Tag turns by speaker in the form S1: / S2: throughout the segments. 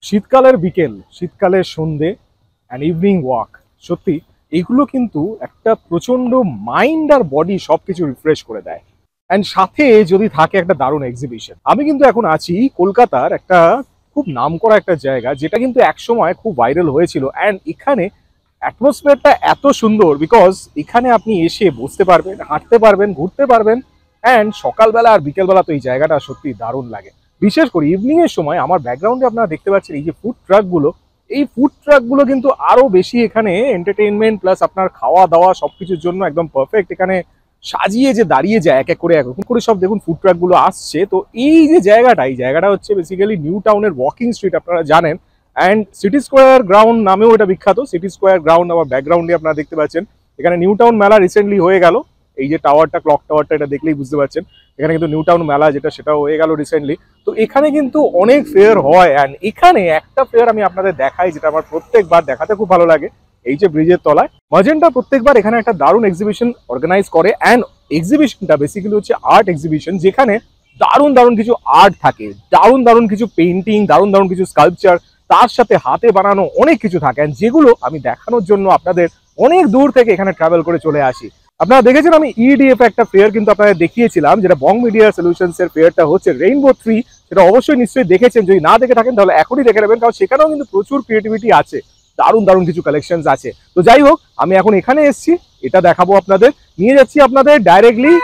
S1: শীতকালের বিকেল, শীতকালের সন্ধে অ্যান্ড ইভিনিং ওয়াক, সত্যি এগুলো কিন্তু একটা প্রচন্ড মাইন্ড আর বডি সবকিছু রিফ্রেশ করে দেয়। অ্যান্ড সাথে যদি থাকে একটা দারুণ এক্সিবিশন। আমি কিন্তু এখন আছি কলকাতার একটা খুব নামকরা একটা জায়গা, যেটা কিন্তু একসময় খুব ভাইরাল হয়েছিল। অ্যান্ড এখানে অ্যাটমসফিয়ারটা এত সুন্দর, বিকজ এখানে আপনি এসে বসতে পারবেন, হাঁটতে পারবেন, ঘুরতে পারবেন। অ্যান্ড সকালবেলা আর বিকেলবেলা তো এই জায়গাটা সত্যি দারুণ লাগে। বিশেষ করে ইভিনিং এর সময় আমার ব্যাকগ্রাউন্ডে আপনারা দেখতে পাচ্ছেন এই যে ফুড ট্রাকগুলো, এই ফুড ট্রাকগুলো কিন্তু আরো বেশি এখানে এন্টারটেইনমেন্ট প্লাস আপনার খাওয়া দাওয়া সবকিছুর জন্য একদম পারফেক্ট। এখানে সাজিয়ে যে দাঁড়িয়ে যায় এক এক করে সব দেখুন ফুড ট্রাকগুলো আসছে। তো এই যে জায়গাটা, এই জায়গাটা হচ্ছে বেসিক্যালি নিউ টাউনের ওয়াকিং স্ট্রিট, আপনারা জানেন। অ্যান্ড সিটি স্কোয়ার গ্রাউন্ড নামেও এটা বিখ্যাত। সিটি স্কোয়ার গ্রাউন্ড আমার ব্যাকগ্রাউন্ডে আপনারা দেখতে পাচ্ছেন। এখানে নিউ টাউন মেলা রিসেন্টলি হয়ে গেল। এই যে টাওয়ারটা, ক্লক টাওয়ারটা, এটা দেখলেই বুঝতে পারছেন এখানে কিন্তু নিউ টাউন মেলা যেটা, সেটাও হয়ে গেল রিসেন্টলি। তো এখানে কিন্তু অনেক ফেয়ার হয়। অ্যান্ড এখানে একটা ফেয়ার আমি আপনাদের দেখাই, যেটা আমার প্রত্যেকবার দেখাতে খুব ভালো লাগে। এই যে ব্রিজের তলায় ম্যাজেন্টা প্রত্যেকবার এখানে একটা দারুণ এক্সিবিশন অর্গানাইজ করে। অ্যান্ড এক্সিবিশনটা বেসিক্যালি হচ্ছে আর্ট এক্সিবিশন, যেখানে দারুণ দারুণ কিছু আর্ট থাকে, দারুণ দারুণ কিছু পেন্টিং, দারুণ দারুণ কিছু স্কাল্পচার, তার সাথে হাতে বানানো অনেক কিছু থাকে, যেগুলো আমি দেখানোর জন্য আপনাদের অনেক দূর থেকে এখানে ট্রাভেল করে চলে আসি। আপনারা দেখেছেন আমি ইডিএফ একটা ফেয়ার কিন্তু আপনাদের দেখিয়েছিলাম, যেটা বং মিডিয়া সলিউশনস এর ফেয়ারটা হচ্ছে রেইনবো 3। সেটা অবশ্যই নিশ্চয়ই দেখেছেন, যদি না দেখে থাকেন তাহলে এখনই দেখে নেবেন, কারণ সেখানেও কিন্তু প্রচুর ক্রিয়েটিভিটি আছে, দারুণ দারুণ কিছু কালেকশনস আছে। তো যাই হোক, আমি এখন এখানে এসেছি, এটা দেখাবো আপনাদের, নিয়ে যাচ্ছি আপনাদের ডাইরেক্টলি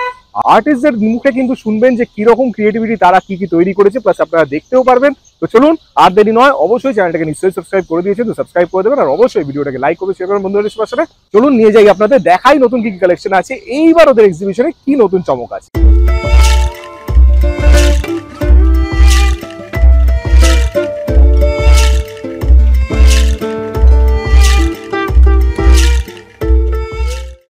S1: আর্টিস্টদের মুখে, কিন্তু শুনবেন যে কিরকম ক্রিয়েটিভিটি তারা কি কি তৈরি করেছে, প্লাস আপনারা দেখতেও পারবেন। তো চলুন, আর দেরি নয়, অবশ্যই চ্যানেলটাকে নিশ্চয়ই সাবস্ক্রাইব করে দিয়েছেন, তো সাবস্ক্রাইব করে দেবেন, আর অবশ্যই ভিডিওটাকে লাইক করে শেয়ার করবেন বন্ধুদের সাথে। চলুন নিয়ে যাই আপনাদের, দেখাই নতুন কি কি কালেকশন আছে, এইবার ওদের এক্সিবিশনে কি নতুন চমক আছে।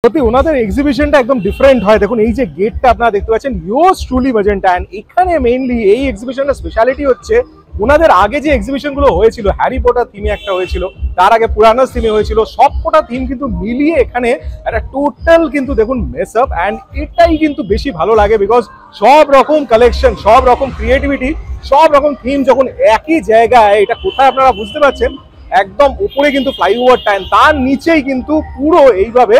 S1: সত্যি ওনাদের এক্সিবিশনটা একদম ডিফারেন্ট হয়। দেখুন এই যে গেটটা আপনারা দেখতে পাচ্ছেন, ইয়োর্স ট্রুলি ম্যাজেন্টা। অ্যান্ড এখানে মেইনলি এই এক্সিবিশনের স্পেশালিটি হচ্ছে, ওনাদের আগে যে এক্সিবিশন গুলো হয়েছিল, হ্যারি পটার থিমে একটা হয়েছিল, তার আগে পুরানাস থিমে হয়েছিল, সবকটা থিম কিন্তু মিলিয়ে এখানে একটা টোটাল কিন্তু দেখুন মেস আপ। অ্যান্ড এটাই কিন্তু বেশি ভালো লাগে, বিকজ সব রকম কালেকশন, সব রকম ক্রিয়েটিভিটি, সব রকম থিম যখন একই জায়গায়, এটা কোথায় আপনারা বুঝতে পারছেন, একদম উপরে কিন্তু ফ্লাইওভারটা, তার নিচেই কিন্তু পুরো এইভাবে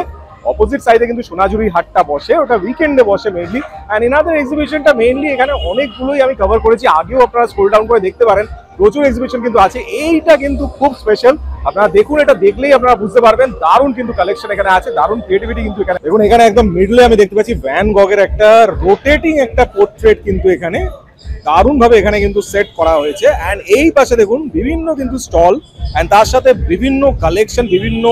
S1: অপোজিট সাইডে কিন্তু সোনাঝুরি হাটটা বসে, ওটা উইকেন্ডে বসে মেইনলি। অ্যান্ড এনাদের এক্সিবিশনটা মেইনলি এখানে অনেকগুলোই আমি কভার করেছি, আগেও আপনারা স্ক্রল ডাউন করে দেখতে পারেন, প্রচুর এক্সিবিশন কিন্তু আছে। এইটা কিন্তু খুব স্পেশাল, আপনারা দেখুন, এটা দেখলেই আপনারা বুঝতে পারবেন, দারুণ কিন্তু কালেকশন এখানে আছে, দারুণ ক্রিয়েটিভিটি কিন্তু এখানে। দেখুন এখানে একদম মিডলে আমি দেখতে পাচ্ছি ভ্যান গগের একটা রোটেটিং একটা পোর্ট্রেট কিন্তু এখানে দারুণ ভাবে এখানে কিন্তু সেট করা হয়েছে। অ্যান্ড এই পাশে দেখুন বিভিন্ন কিন্তু স্টল, অ্যান্ড তার সাথে বিভিন্ন কালেকশন, বিভিন্ন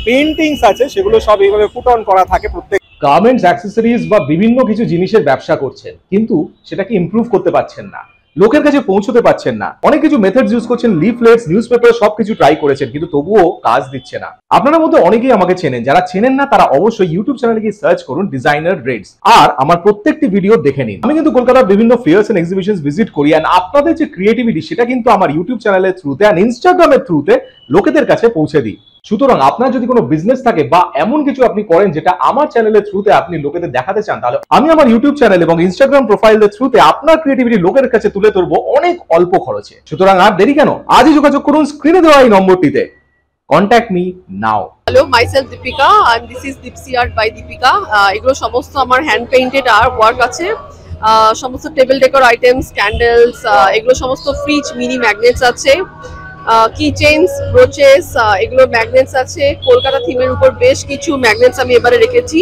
S1: পেন্টিংস আছে, সেগুলো সব এইভাবে ফুট অন করা থাকে। প্রত্যেক গার্মেন্টস, অ্যাক্সেসরিজ বা বিভিন্ন কিছু জিনিসের ব্যবসা করছেন, কিন্তু সেটাকে ইমপ্রুভ করতে পারছেন না, লোকের কাছে পৌঁছতে পারছেন না, অনেক কিছু মেথডস ইউজ করছেন, লিফলেটস, নিউজ পেপার, সবকিছু ট্রাই করেছেন, কিন্তু তবুও কাজ দিচ্ছে না। আপনাদের মধ্যে অনেকেই আমাকে চেনেন, যারা চেনেন না তারা অবশ্যই ইউটিউব চ্যানেলে গিয়ে সার্চ করুন ডিজাইনার রেডস, আর আমার প্রত্যেকটি ভিডিও দেখে নিন। আমি কিন্তু কলকাতার বিভিন্ন ফেয়ার্স এন্ড এক্সিবিশনস ভিজিট করি, এন্ড আপনাদের যে ক্রিয়েটিভিটি, সেটা কিন্তু আমার ইউটিউব চ্যানেলের থ্রুতে এন্ড ইনস্টাগ্রামের থ্রুতে লোকেদের কাছে পৌঁছে দিই। সুতরাং আপনার যদি কোনো বিজনেস থাকে বা এমন কিছু আপনি করেন যেটা আমার চ্যানেলের থ্রুতে আপনি লোকেদের দেখাতে চান, তাহলে আমি আমার ইউটিউব চ্যানেল এবং ইনস্টাগ্রাম প্রোফাইলের থ্রুতে আপনার ক্রিয়েটিভিটি লোকের কাছে তুলে ধরবো অনেক অল্প খরচে। সুতরাং আর দেরি কেন, আজই যোগাযোগ করুন স্ক্রিনে দেওয়া এই নম্বরটিতে। Contact me now.
S2: Hello, myself Deepika and this is Deepsi art by Deepika. এগুলো সমস্ত আমার হ্যান্ড পেইন্টেড আর্ট ওয়ার্ক আছে। সমস্ত টেবিল ডেকোর আইটেমস, ক্যান্ডেলস, এগুলো সমস্ত ফ্রিজ, মিনি ম্যাগনেটস আছে, কি চেইনস, ব্রোচেস, এগুলো ম্যাগনেটস আছে। কলকাতা থিমের উপর বেশ কিছু ম্যাগনেটস আমি এবারে রেখেছি।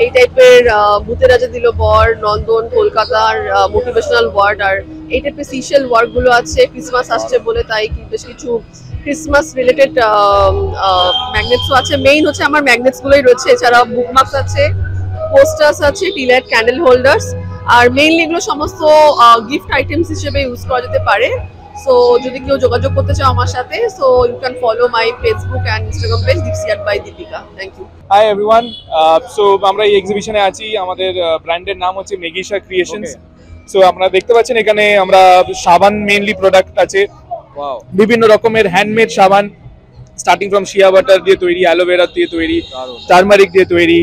S2: এই টাইপের ভূতের রাজা দিল বর, নন্দন, কলকাতার মোটিভেশনাল ওয়ার্ড, আর এই টাইপের সিশেল ওয়ার্কগুলো আছে। ক্রিসমাস আসছে বলে তাই বেশ কিছু ক্রিসমাস রিলেটেড ম্যাগনেটসও আছে। মেইন হচ্ছে আমার ম্যাগনেটসগুলোই রয়েছে, এছাড়া বুকমার্কস আছে, পোস্টার্স আছে, টিলাইট ক্যান্ডেল হোল্ডার্স, আর মেইনলি এগুলো সমস্ত গিফট আইটেমস হিসেবে ইউজ করা যেতে পারে। সো যদি কেউ যোগাযোগ করতে চাও আমার সাথে, so you can follow my Facebook and Instagram page Deepsi art by Deepika. Thank you.
S3: Hi everyone, so আমরা এই এক্সিবিশনে আছি, আমাদের ব্র্যান্ডের নাম হচ্ছে মেগিশা ক্রিয়েশনস। সো আপনারা দেখতে পাচ্ছেন এখানে আমরা সাবান মেইনলি প্রোডাক্ট আছে, বিভিন্ন রকমের হ্যান্ডমেড সাবান, স্টার্টিং ফ্রম শিয়া বাটার দিয়ে তৈরি, অ্যালোভেরা দিয়ে তৈরি, টার্মারিক দিয়ে তৈরি,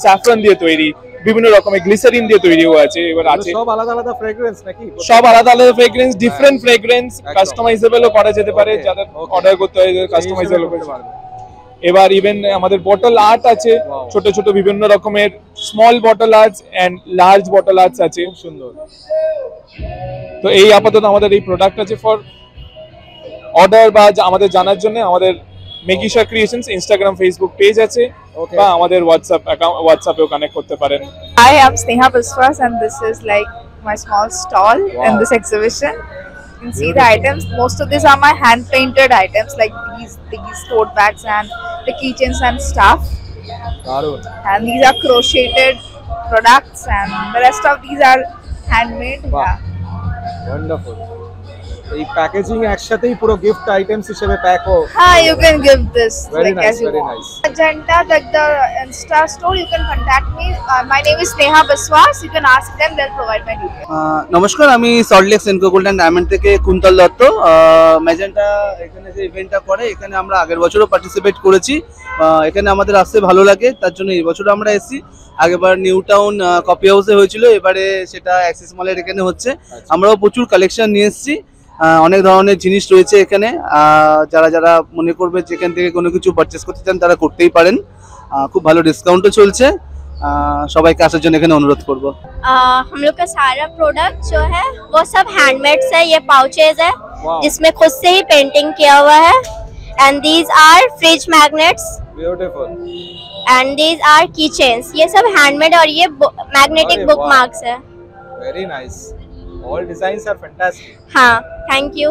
S3: স্যাফরন দিয়ে তৈরি, বিভিন্ন রকমের গ্লিসারিন দিয়ে তৈরিও আছে, এবার আছে
S1: সব আলাদা আলাদা ফ্রেগ্রেন্স নাকি?
S3: সব আলাদা আলাদা ফ্রেগ্রেন্স, ডিফারেন্ট ফ্রেগ্রেন্স, কাস্টমাইজেবলও করা যেতে পারে,
S1: Okay,
S3: যাদের
S1: okay.
S3: অর্ডার করতে হয় কাস্টমাইজেবল করতে পারবে। এবার ইভেন আমাদের বটল আর্ট আছে,
S1: Wow.
S3: ছোট ছোট বিভিন্ন রকমের small bottle arts and large bottle arts আছে।
S1: খুব সুন্দর।
S3: তো এই আপাতত আমাদের এই প্রোডাক্ট আছে ফর অর্ডার বা আমাদের জানার জন্য আমাদের মেগিশা ক্রিয়েশনস ইনস্টাগ্রাম ফেসবুক পেজ আছে,
S1: Okay.
S3: বা আমাদের হোয়াটসঅ্যাপেও কানেক্ট করতে পারেন।
S4: Hi, I'm Sneha Biswas and this is like my small stall in
S1: Wow.
S4: this exhibition. You can see the
S1: Beautiful.
S4: items. Most of these are my hand painted items like these tote bags and the keychains and stuff.
S1: দারুণ।
S4: And these are crocheted products and the rest of these are handmade.
S1: Wow.
S4: Yeah.
S1: Wonderful. এই packaging একসাথেই পুরো gift items হিসেবে pack ও
S4: Hi, you can give this
S1: Very
S4: like
S1: nice,
S4: as you
S1: very
S4: want.
S1: nice.
S4: Magenta, like the Insta store, you can contact me. My name is Sneha Biswas. You can ask them; they'll provide my details.
S5: নমস্কার, আমি Salt Lake Senco gold and diamond থেকে Kuntal Dutta. Magenta এখানে যে ইভেন্টটা করে, এখানে আমরা আগের বছরও পার্টিসিপেট করেছি। এখানে আমাদের আসতে ভালো লাগে, তার জন্য এই বছর আমরা এসেছি। আগেরবার নিউ টাউন কপি হাউসে হয়েছিল, এবারে সেটা অ্যাক্সিস মলের এখানে হচ্ছে। আমরাও প্রচুর কালেকশন নিয়ে এসেছি, অনেক ধরনের জিনিস রয়েছে এখানে। যারা যারা মনে করবে যেখান থেকে কোনো কিছু পারচেস করতে চান তারা করতেই পারেন। খুব ভালো ডিসকাউন্টও চলছে, সবাইকে আসার জন্য এখানে অনুরোধ করবো।
S6: हम लोग का सारा प्रोडक्ट जो है वो सब हैंडमेड्स है। ये पाउचेज है
S1: Wow.
S6: जिसमें खुद से ही पेंटिंग किया हुआ है, and these are fridge magnets
S1: beautiful.
S6: And these are key chains. ये सब हैंडमेड और ये मैग्नेटिक
S1: अरे
S6: बुक
S1: वाह।
S6: मार्क्स है।
S1: Very nice, all designs are fantastic,
S6: हाँ, थैंक यू।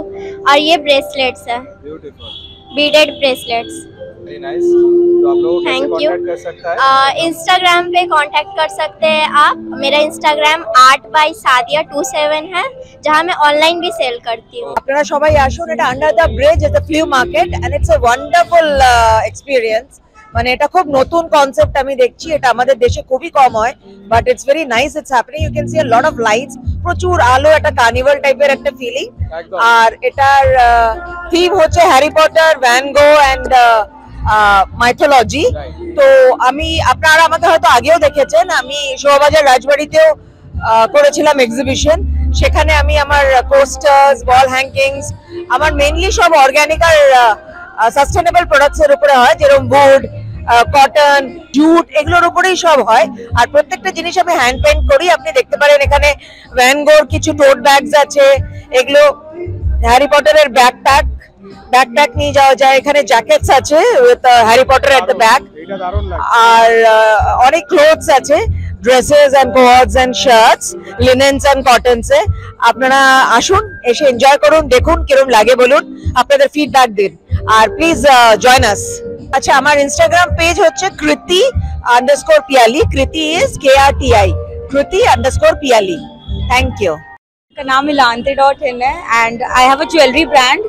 S6: और ये ब्रेसलेट्स है,
S1: beautiful,
S6: beaded bracelets.
S1: Very nice. तो आप लोगों को कैसे
S6: Thank you.
S1: कांटेक्ट कर सकता है?
S6: इंस्टाग्राम पे कांटेक्ट कर सकते हैं आप। मेरा इंस्टाग्राम art/sadia27 है, जहाँ मैं ऑनलाइन भी सेल करती हूँ।
S7: আপনারা সবাই আসুন, এটা under the bridge is the flea market and it's a wonderful experience. মানে এটা খুব নতুন কনসেপ্ট আমি দেখছি, এটা আমাদের দেশে খুবই কম হয়, but it's very nice, it's happening. You can see a lot of lights, প্রচুর আলো, একটা কার্নিভাল টাইপের একটা ফিলিং।
S1: একদম।
S7: আর এটার থিম হচ্ছে Harry Potter, Van Gogh and mythology.
S1: Right.
S7: তো আপনারা আমাকে হয়তো আগেও দেখেছেন, আমি শোভাবাজার রাজবাড়িতেও করেছিলাম এক্সিবিশন। সেখানে আমি আমার কোস্টার্স, ওয়াল হ্যাঙ্গিংস, আমার মেইনলি সব অর্গানিক আর সাস্টেনেবল প্রোডাক্টস এর উপরে হয়, যেরকম উড, কটন, জুট, এগুলোর উপরেই সব হয়। আর প্রত্যেকটা জিনিস আমি হ্যান্ড পেইন্ট করি। আপনি দেখতে পারেন এখানে ভ্যান গোর কিছু টোট ব্যাগস আছে, এগুলো হ্যারি পটারের ব্যাকপ্যাক নিয়ে যাওয়া যায়। এখানে জ্যাকেটস আছে with Harry Potter at the back.
S1: এটা দারুণ লাগছে।
S7: আর অনেক ক্লোথস আছে, dresses and kurtas and shirts, linens and cottons এ। আপনারা আসুন, এসে এনজয় করুন, দেখুন কিরকম লাগে, বলুন, আপনাদের ফিডব্যাক দিন, আর প্লিজ জয়েন আস। আচ্ছা, আমার ইনস্টাগ্রাম পেজ হচ্ছে kriti_piali। কৃতি is KRTI, kriti_piali। Thank you.
S8: का नाम Ilanti.in है and I have a jewelry brand.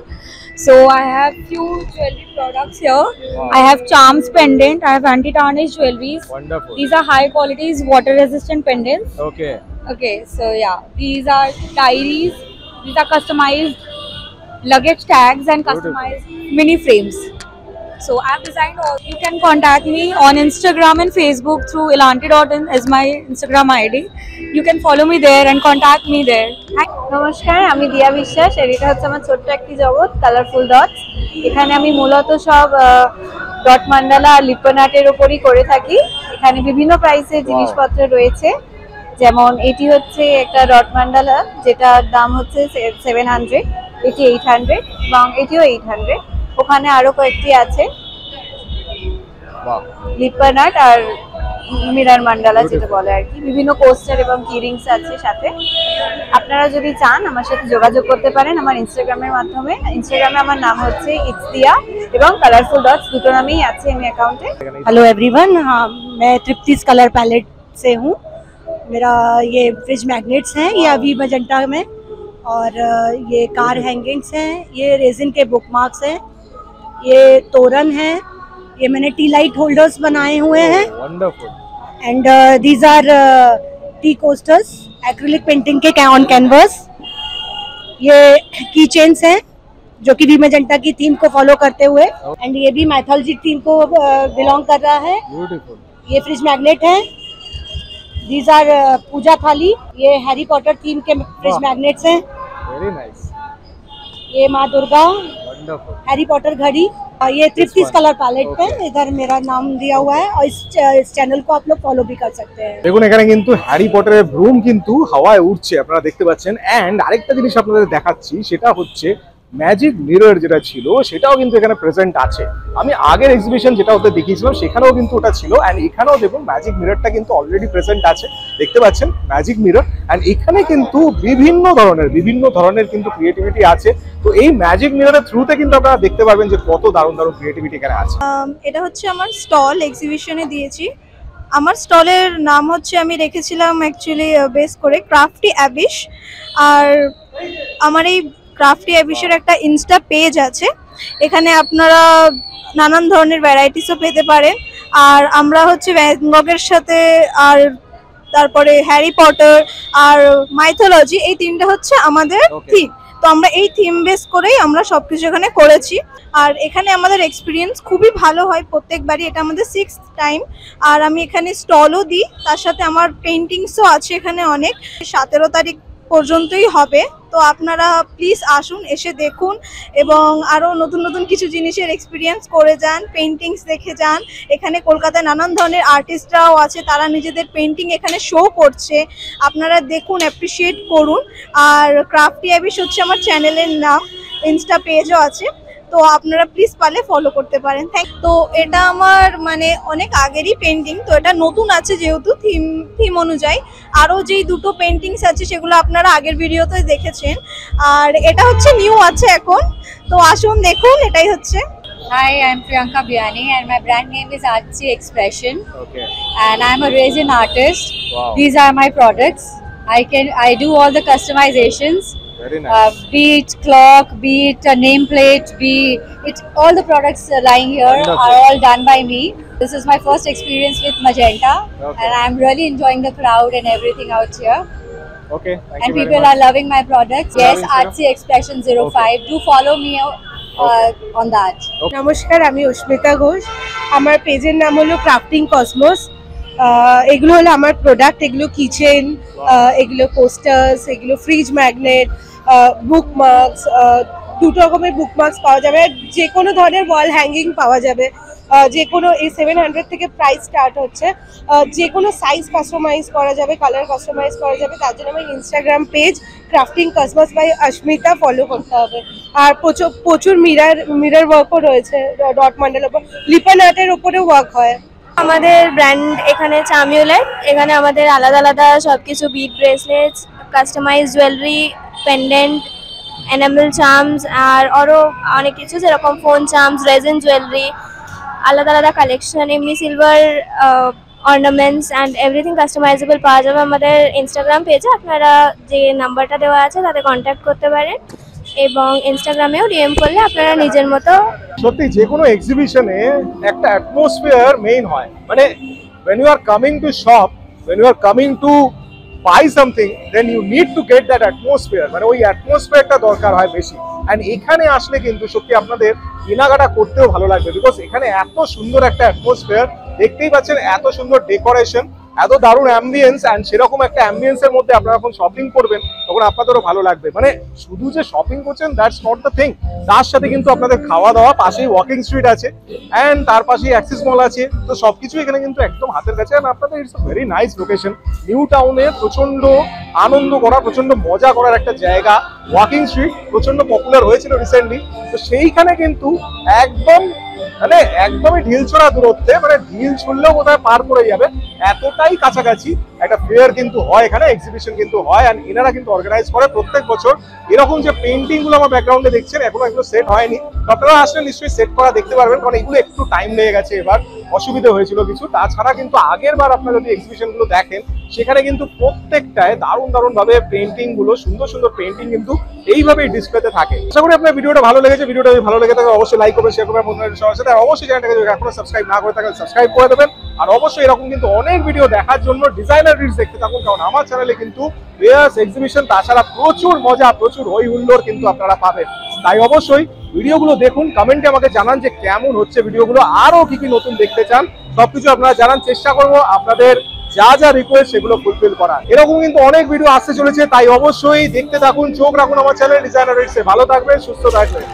S8: So I have few jewelry products here.
S1: Wow.
S8: I have charms pendant, I have anti-tarnish jewelries.
S1: Wonderful.
S8: These are high quality water resistant pendants.
S1: Okay.
S8: Okay, so yeah, these are diaries, these are customized luggage tags and customized mini frames. So I've designed all. You can contact me on Instagram and Facebook through Ilanti.in is my Instagram ID. You can follow me there and contact me there.
S9: নমস্কার, আমি দিয়া বিশ্বাস, আর এটা হচ্ছে আমার ছোট্ট একটি জগৎ কালারফুল ডটস। এখানে আমি মূলত সব ডট মান্ডালা আর লিপন আর্টের উপরই করে থাকি। এখানে বিভিন্ন প্রাইসের জিনিসপত্র রয়েছে, যেমন এটি হচ্ছে একটা ডট মান্ডালা, যেটার দাম হচ্ছে 700, এটি 800 এবং এটিও 800। ওখানে আরো কয়েকটি আছে,
S1: বাহ,
S9: লিপন আর্ট আর মিরার মান্ডালা যেটা বলে আর কি। বিভিন্ন কোস্টার এবং কিরিংস আছে সাথে। আপনারা যদি চান আমার সাথে যোগাযোগ করতে পারেন আমার ইনস্টাগ্রামের মাধ্যমে। ইনস্টাগ্রামে আমার নাম হচ্ছে ইটসদিয়া এবং কালারফুল ডটস, দুটো নামেই আছে আমি অ্যাকাউন্টে।
S10: हेलो एवरीवन, हाँ मैं तृप्तिस कलर पैलेट से हूँ। मेरा ये फ्रिज मैग्नेट्स हैं, ये अभी मजंटा में, और ये कार हैंगिंग्स हैं, ये रेजिन के बुक मार्क्स हैं, ये तोरण है, ये मैंने टी लाइट होल्डर्स बनाए हुए हैं,
S1: wonderful.
S10: And these R tea coasters acrylic painting के ऑन कैनवस। ये की चेन्स हैं जो कि वी मैजेंटा की थीम को फॉलो करते हुए, एंड ये भी मैथोलॉजी थीम को बिलोंग कर रहा है।
S1: Beautiful.
S10: ये फ्रिज मैग्नेट है, दीज आर पूजा थाली, ये हैरी पॉटर थीम के फ्रिज मैग्नेट्स हैं।
S1: वेरी नाइस,
S10: ये माँ दुर्गा,
S1: वंडरफुल,
S10: हैरी पॉटर घड़ी, और ये 33 कलर पैलेट पे इधर मेरा नाम दिया हुआ है, और इस चैनल को आप लोग फॉलो भी कर सकते हैं।
S1: দেখুন এখানে কিন্তু হ্যারি পটারের ব্রুম কিন্তু হাওয়ায় উঠছে, আপনারা দেখতে পাচ্ছেন। এন্ড আরেকটা জিনিস আপনাদের দেখাচ্ছি, সেটা হচ্ছে ম্যাজিক মিরর যেটা ছিল সেটাও কিন্তু এখানে প্রেজেন্ট আছে। আমি আগের এক্সিবিশন যেটা ওতে দেখিয়েছিলাম সেখানেও কিন্তু ওটা ছিল, এন্ড এখানেও দেখুন ম্যাজিক মিররটা কিন্তু অলরেডি প্রেজেন্ট আছে, দেখতে পাচ্ছেন ম্যাজিক মিরর। এন্ড এখানে কিন্তু বিভিন্ন ধরনের কিন্তু ক্রিয়েটিভিটি আছে। তো এই ম্যাজিক মিররের থ্রুতে কিন্তু আপনারা দেখতে পারবেন যে কত দারুণ দারুণ ক্রিয়েটিভিটি এখানে আছে।
S4: এটা হচ্ছে আমার স্টল, এক্সিবিশনে দিয়েছি। আমার স্টলের নাম হচ্ছে, আমি রেখেছিলাম অ্যাকচুয়ালি বেস করে ক্রাফটি অ্যাবিশ। আর আমার এই ক্রাফটি অ্যাবিশের একটা ইনস্টা পেজ আছে, এখানে আপনারা নানান ধরনের ভ্যারাইটিসও পেতে পারেন। আর আমরা হচ্ছে ভ্যান গগের সাথে, আর তারপরে হ্যারি পটার আর মাইথোলজি, এই তিনটা হচ্ছে আমাদের থিম। তো আমরা এই থিম বেস করেই আমরা সবকিছু এখানে করেছি। আর এখানে আমাদের এক্সপিরিয়েন্স খুবই ভালো হয় প্রত্যেকবারই, এটা আমাদের 6th টাইম। আর আমি এখানে স্টলও দিই, তার সাথে আমার পেন্টিংসও আছে এখানে অনেক। 17 তারিখ পর্যন্তই হবে, তো আপনারা প্লিজ আসুন, এসে দেখুন এবং আরও নতুন নতুন কিছু জিনিসের এক্সপিরিয়েন্স করে যান, পেন্টিংস দেখে যান। এখানে কলকাতায় নানান ধরনের আর্টিস্টরাও আছে, তারা নিজেদের পেন্টিং এখানে শো করছে, আপনারা দেখুন, অ্যাপ্রিসিয়েট করুন। আর ক্রাফটি অ্যাবিশ হচ্ছে আমার চ্যানেলের নাম, ইনস্টা পেজও আছে, তো আপনারা প্লিজ পারলে ফলো করতে পারেন। তো এটা আমার মানে অনেক আগেরই পেন্টিং, তো এটা নতুন আছে যেহেতু থিম অনুযায়ী। আরও যেই দুটো পেন্টিংস আছে সেগুলো আপনারা আগের ভিডিওতে দেখেছেন, আর এটা হচ্ছে নিউ আছে এখন। তো আসুন দেখুন, এটাই হচ্ছে।
S8: Hi, I'm Priyanka Biani and my brand name is Artsy Expression.
S1: Okay.
S8: And I'm a resin artist.
S1: Wow.
S8: These are my products. I do all the customizations.
S1: Very nice.
S8: Be it clock, be it a nameplate, all the products lying here
S1: Wonderful.
S8: are all done by me. This is my first experience with Magenta,
S1: Okay.
S8: and I'm really enjoying the crowd and everything out here.
S1: Okay, thank
S8: And
S1: you very
S8: people
S1: much.
S8: are loving my products. Yes, Artsy Expression 05. Do follow me on that.
S10: নমস্কার, আমি অস্মিতা ঘোষ। আমার পেজের নাম হলো crafting Cosmos. এগুলো হলো আমার product, এগুলো কিচেন, এগুলো পোস্টার্স, এগুলো ফ্রিজ ম্যাগনেট, বুকমার্কস, 2 রকমের বুকমার্কস পাওয়া যাবে, যে কোনো ধরনের ওয়াল হ্যাঙ্গিং পাওয়া যাবে। যে কোনো এই 700 থেকে প্রাইস স্টার্ট হচ্ছে। যে কোনো সাইজ কাস্টমাইজ করা যাবে, কালার কাস্টমাইজ করা যাবে। তার জন্য আমার Instagram page Crafting Cosmos by Asmita follow করতে হবে। আর প্রচুর মিরর ওয়ার্কও রয়েছে, ডট মান্ডালার উপর, লিপন আর্টের উপরেও ওয়ার্ক হয়।
S6: আমাদের ব্র্যান্ড এখানে চামিউলেট, এখানে আমাদের আলাদা আলাদা সবকিছু, bead bracelets, customize jewellery, pendant, enamel charms, আর আরও অনেক কিছু, যেরকম ফোন চার্মস, রেজিন জুয়েলারি, আলাদা আলাদা কালেকশন, এমনি silver ornaments and everything customisable পাওয়া যাবে আমাদের ইনস্টাগ্রাম পেজে। আপনারা যে নাম্বারটা দেওয়া আছে তাতে কন্ট্যাক্ট করতে পারেন, এবং ইনস্টাগ্রামেও ডিএম করলে আপনারা নিজের মতো।
S1: সত্যি যে কোনো এক্সিবিশনে একটা অ্যাটমসফিয়ার মেইন হয়, মানে when you are coming to shop, when you are coming to buy something, then you need to get that atmosphere, মানে ওই অ্যাটমসফিয়ারটা দরকার হয় বেশি। এন্ড এখানে আসলে কিন্তু সত্যি আপনাদের কেনাকাটা করতেও ভালো লাগবে, বিকজ এখানে এত সুন্দর একটা অ্যাটমসফিয়ার, দেখতেই পাচ্ছেন এত সুন্দর ডেকোরেশন, এত দারুণ অ্যাম্বিয়েন্স, এন্ড সেরকম একটা অ্যাম্বিয়েন্সের মধ্যে আপনারা যখন শপিং করবেন তখন আপনাদেরও ভালো লাগবে। মানে শুধু যে শপিং করছেন দ্যাটস নট দ্য থিং, তার সাথে কিন্তু আপনাদের খাওয়া দাওয়া, পাশেই ওয়াকিং স্ট্রিট আছে, এন্ড তার পাশেই অ্যাক্সিস মল আছে, তো সবকিছু এখানে কিন্তু একদম হাতের কাছে। এন্ড আপনাদের it's a very nice location, new টাউনে প্রচন্ড আনন্দ করা, প্রচন্ড মজা করার একটা জায়গা। ওয়াকিং স্ট্রিট প্রচন্ড পপুলার হয়েছিল রিসেন্টলি, তো সেইখানে কিন্তু একদমই ঢিল ছোড়া দূরত্বে, মানে ঢিল ছুড়লেও কোথায় পার করে যাবে, এতটাই কাছাকাছি একটা ফেয়ার কিন্তু হয় এখানে, এক্সিবিশন কিন্তু হয়। এন্ড এনারা কিন্তু অর্গানাইজ করে প্রত্যেক বছর। এরকম যে পেন্টিং গুলো আমার ব্যাকগ্রাউন্ডে দেখছেন, এখনো এগুলো সেট হয়নি, আপনারা আসলে নিশ্চয়ই সেট করা দেখতে পারবেন, কারণ এগুলো একটু টাইম লেগে গেছে, এবার অসুবিধা হয়েছিল কিছু। তাছাড়া কিন্তু আগের বার আপনারা যদি এক্সিবিশন গুলো দেখেন, সেখানে কিন্তু প্রত্যেকটায় দারুণ ভাবে পেন্টিং গুলো, সুন্দর সুন্দর পেন্টিং কিন্তু এইভাবেই ডিসপ্লেতে থাকে। আশা করি আপনার ভিডিওটা ভালো লেগেছে। ভিডিওটা যদি ভালো লেগে থাকে অবশ্যই লাইক করবেন, শেয়ার করবেন বন্ধুদের সবার সাথে, আর অবশ্যই চ্যানেলটাকে যদি এখনো সাবস্ক্রাইব না করে থাকেন সাবস্ক্রাইব করে দেবেন। আর অবশ্যই এরকম কিন্তু অনেক ভিডিও দেখার জন্য ডিজাইনার রিলস দেখতে থাকুন, কারণ আমার চ্যানেলে কিন্তু ফেয়ার্স, এক্সিবিশন, তাছাড়া প্রচুর মজা, প্রচুর হই হুল্লোড় কিন্তু আপনারা পাবেন। তাই অবশ্যই ভিডিওগুলো দেখুন, কমেন্টে আমাকে জানান যে কেমন হচ্ছে ভিডিওগুলো, আরো কি কি নতুন দেখতে চান, সবকিছু আপনারা জানান। চেষ্টা করবো আপনাদের যা যা রিকোয়েস্ট সেগুলো ফুলফিল করা। এরকম কিন্তু অনেক ভিডিও আসতে চলেছে, তাই অবশ্যই দেখতে থাকুন, চোখ রাখুন আমার চ্যানেল ডিজাইনার। ভালো থাকবেন, সুস্থ থাকবেন।